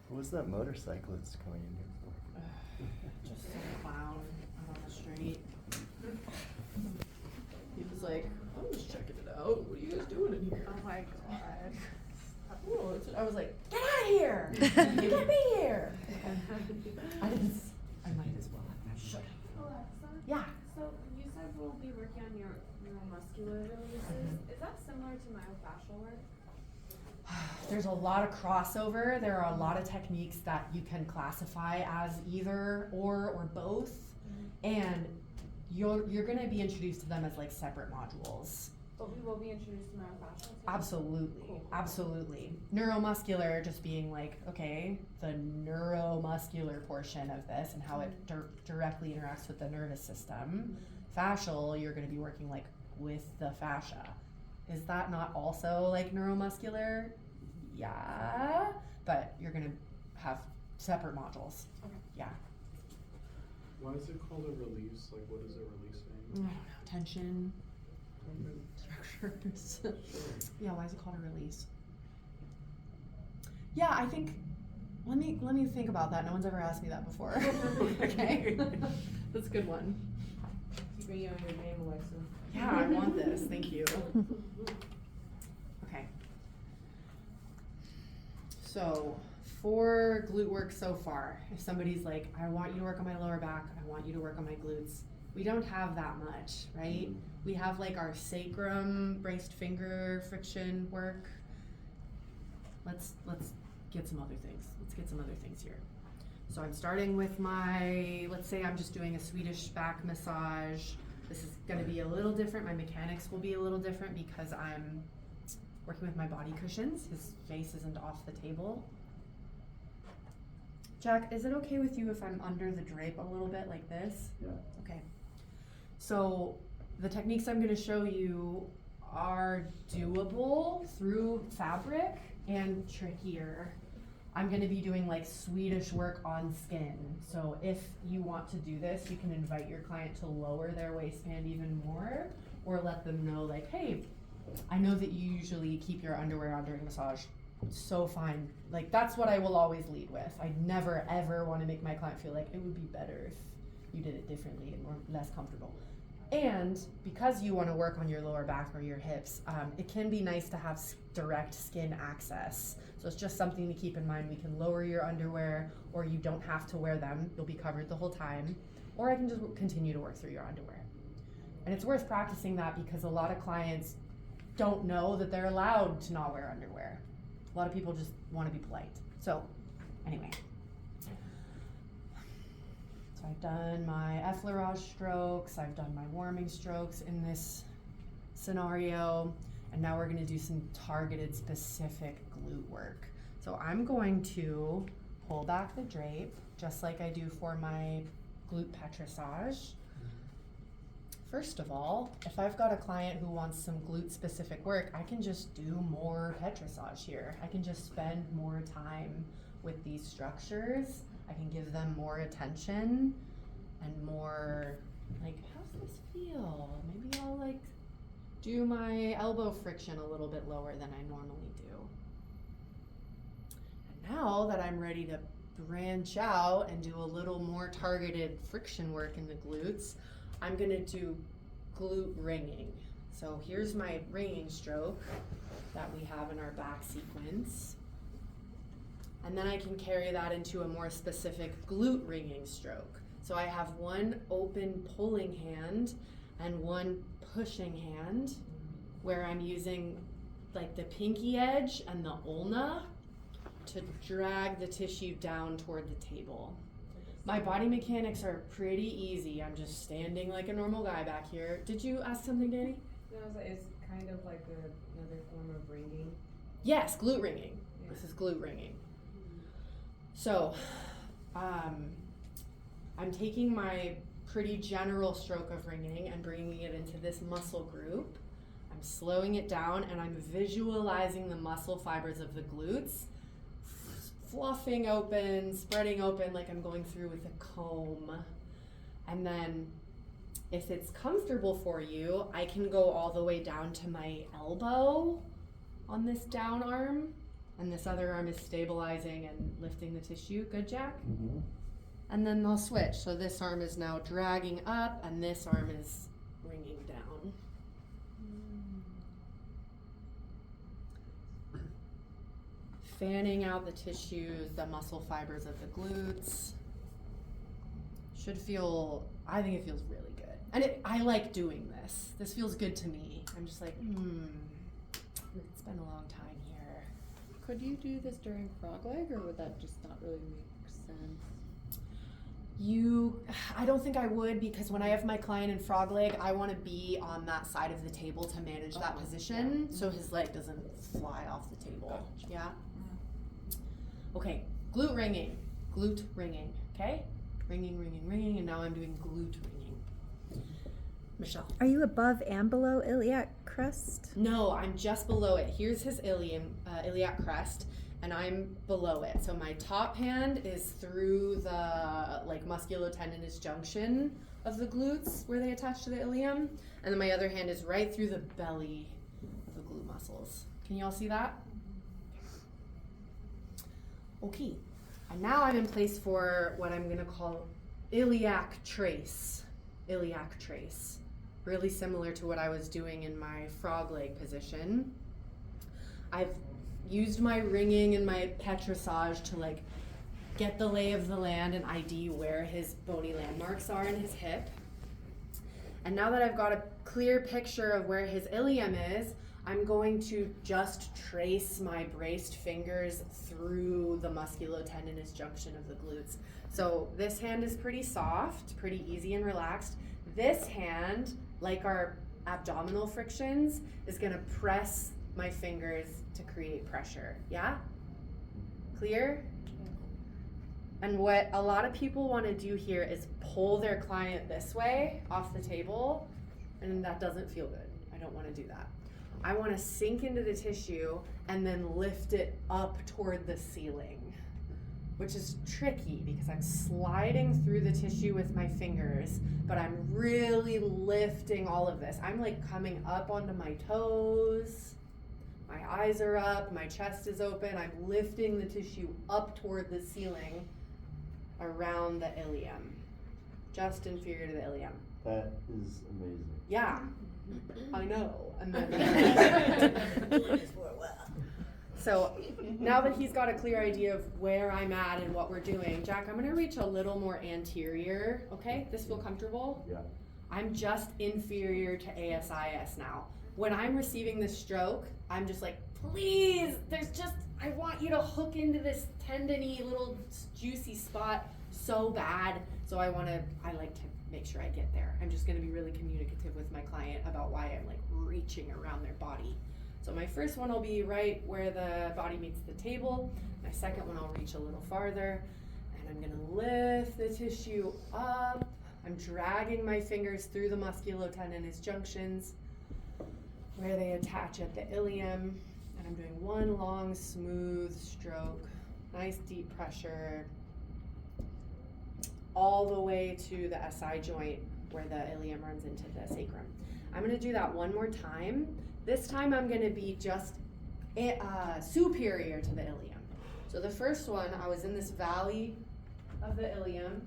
What was that motorcyclist coming in here for? Just some clown out on the street. He was like, I'm just checking it out. What are you guys doing in here? Oh my god. Oh, I was like, get out of here! You can't be here! I might as well. Shut up. Alexa? Yeah. So you said we'll be working on your neuromuscular releases. Is that similar to myofascial work? There's a lot of crossover. There are a lot of techniques that you can classify as either or both. And you're going to be introduced to them as like separate modules. But we will be introduced to myofascial too? Absolutely. Cool. Absolutely. Neuromuscular just being like, okay, the neuromuscular portion of this and how it directly interacts with the nervous system. Fascial, you're going to be working like with the fascia. Is that not also like neuromuscular? Yeah, but you're going to have separate modules. Okay. Yeah. Why is it called a release? Like, what is it I releasing? don't know. Tension, structures. Yeah, why is it called a release? Yeah, I think, let me think about that. No one's ever asked me that before. Okay. That's a good one. Keeping you on your name, Alexa. Yeah, I want this. Thank you. Okay. So, for glute work so far, if somebody's like, I want you to work on my lower back, I want you to work on my glutes, we don't have that much, right? We have like our sacrum, braced finger friction work. Let's get some other things. Let's get some other things here. So I'm starting with my, let's say I'm just doing a Swedish back massage. This is going to be a little different. My mechanics will be a little different because I'm working with my body cushions. His face isn't off the table. Jack, is it okay with you if I'm under the drape a little bit like this? Yeah. Okay. So the techniques I'm going to show you are doable through fabric and trickier. I'm going to be doing like Swedish work on skin. So if you want to do this, you can invite your client to lower their waistband even more, or let them know like, hey, I know that you usually keep your underwear on during massage. It's so fine. Like that's what I will always lead with. I never ever want to make my client feel like it would be better if you did it differently and more less comfortable. And because you want to work on your lower back or your hips, it can be nice to have direct skin access. So it's just something to keep in mind. We can lower your underwear, or you don't have to wear them. You'll be covered the whole time. Or I can just continue to work through your underwear. And it's worth practicing that because a lot of clients don't know that they're allowed to not wear underwear. A lot of people just want to be polite. So anyway. So I've done my effleurage strokes, I've done my warming strokes in this scenario, and now we're going to do some targeted specific glute work. So I'm going to pull back the drape, just like I do for my glute petrissage. First of all, if I've got a client who wants some glute specific work, I can just do more petrissage here. I can just spend more time with these structures. I can give them more attention and more, like, how's this feel? Maybe I'll like do my elbow friction a little bit lower than I normally do. And now that I'm ready to branch out and do a little more targeted friction work in the glutes, I'm gonna do glute wringing. So here's my wringing stroke that we have in our back sequence. And then I can carry that into a more specific glute wringing stroke. So I have one open pulling hand and one pushing hand where I'm using like the pinky edge and the ulna to drag the tissue down toward the table. My body mechanics are pretty easy. I'm just standing like a normal guy back here. Did you ask something, Danny? No, it's kind of like another form of wringing. Yes, glute wringing. Yeah. This is glute wringing. So, I'm taking my pretty general stroke of wringing and bringing it into this muscle group. I'm slowing it down and I'm visualizing the muscle fibers of the glutes fluffing open, spreading open like I'm going through with a comb. And then if it's comfortable for you, I can go all the way down to my elbow on this down arm And this other arm is stabilizing and lifting the tissue. Good, Jack? Mm-hmm. And then they'll switch. So this arm is now dragging up and this arm is wringing down. Fanning out the tissues, the muscle fibers of the glutes. Should feel, I think it feels really good. And I like doing this. This feels good to me. I'm just like, it's been a long time here. Could you do this during frog leg, or would that just not really make sense? I don't think I would, because when I have my client in frog leg, I want to be on that side of the table to manage that position, so his leg doesn't fly off the table. Gotcha. Yeah. Okay, glute wringing, okay? Ringing, and now I'm doing glute wringing. Michelle. Are you above and below iliac crest? No, I'm just below it. Here's his iliac crest, and I'm below it. So my top hand is through the musculotendinous junction of the glutes where they attach to the ilium, and then my other hand is right through the belly of the glute muscles. Can you all see that? Okay, and now I'm in place for what I'm gonna call iliac trace. Really similar to what I was doing in my frog leg position. I've used my ringing and my petrissage to get the lay of the land and ID where his bony landmarks are in his hip. And now that I've got a clear picture of where his ilium is, I'm going to just trace my braced fingers through the musculotendinous junction of the glutes. So this hand is pretty soft, pretty easy and relaxed. This hand, like our abdominal frictions, is gonna press my fingers to create pressure. Yeah? Clear? And what a lot of people wanna do here is pull their client this way off the table, and that doesn't feel good. I don't wanna do that. I wanna sink into the tissue and then lift it up toward the ceiling, which is tricky because I'm sliding through the tissue with my fingers, but I'm really lifting all of this. I'm coming up onto my toes, my eyes are up, my chest is open, I'm lifting the tissue up toward the ceiling around the ilium, just inferior to the ilium. That is amazing. Yeah, I know. And then so now that he's got a clear idea of where I'm at and what we're doing, Jack, I'm gonna reach a little more anterior, okay? This feel comfortable? Yeah. I'm just inferior to ASIS now. When I'm receiving this stroke, I'm just like, please, I want you to hook into this tendony little juicy spot so bad. So I like to make sure I get there. I'm just gonna be really communicative with my client about why I'm reaching around their body. So my first one will be right where the body meets the table. My second one I'll reach a little farther, and I'm gonna lift the tissue up. I'm dragging my fingers through the musculotendinous junctions where they attach at the ilium, and I'm doing one long smooth stroke, nice deep pressure, all the way to the SI joint where the ilium runs into the sacrum. I'm gonna do that one more time. This time I'm gonna be just superior to the ilium. So the first one, I was in this valley of the ilium.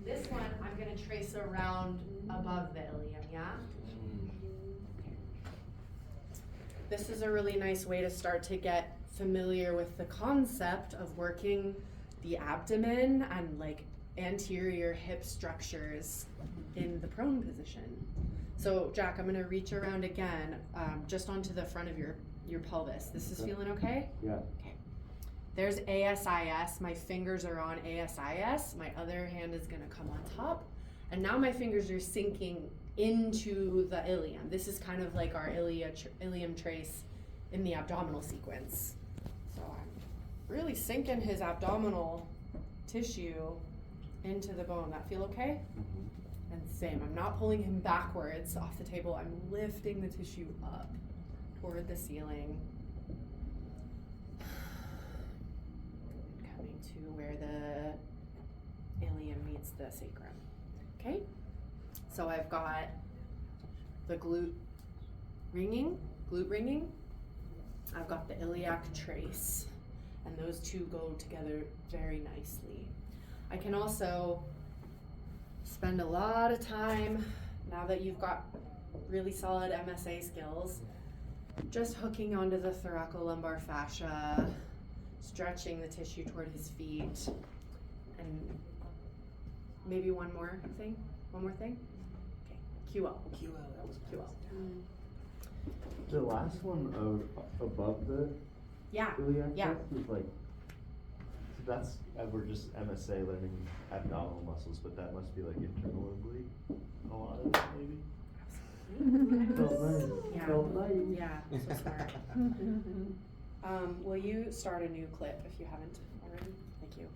This one, I'm gonna trace around above the ilium, yeah? Okay. This is a really nice way to start to get familiar with the concept of working the abdomen and anterior hip structures in the prone position. So Jack, I'm gonna reach around again, just onto the front of your pelvis. This is feeling okay? Yeah. Okay. There's ASIS, my fingers are on ASIS, my other hand is gonna come on top, and now my fingers are sinking into the ilium. This is kind of like our ilium trace in the abdominal sequence. So I'm really sinking his abdominal tissue into the bone. That feel okay? Mm-hmm. And same, I'm not pulling him backwards off the table, I'm lifting the tissue up toward the ceiling. Coming to where the ilium meets the sacrum. Okay? So I've got the glute wringing, glute wringing, I've got the iliac trace, and those two go together very nicely. I can also spend a lot of time, now that you've got really solid MSA skills, just hooking onto the thoracolumbar fascia, stretching the tissue toward his feet, and maybe one more thing? Okay, QL. That was QL. The last one above the Yeah, iliac yeah. crest is like, so that's, we're just MSA learning abdominal muscles, but that must be like internal oblique, a lot of it maybe? Felt nice. Yeah. Felt nice. Yeah, so smart. Will you start a new clip if you haven't already? Thank you.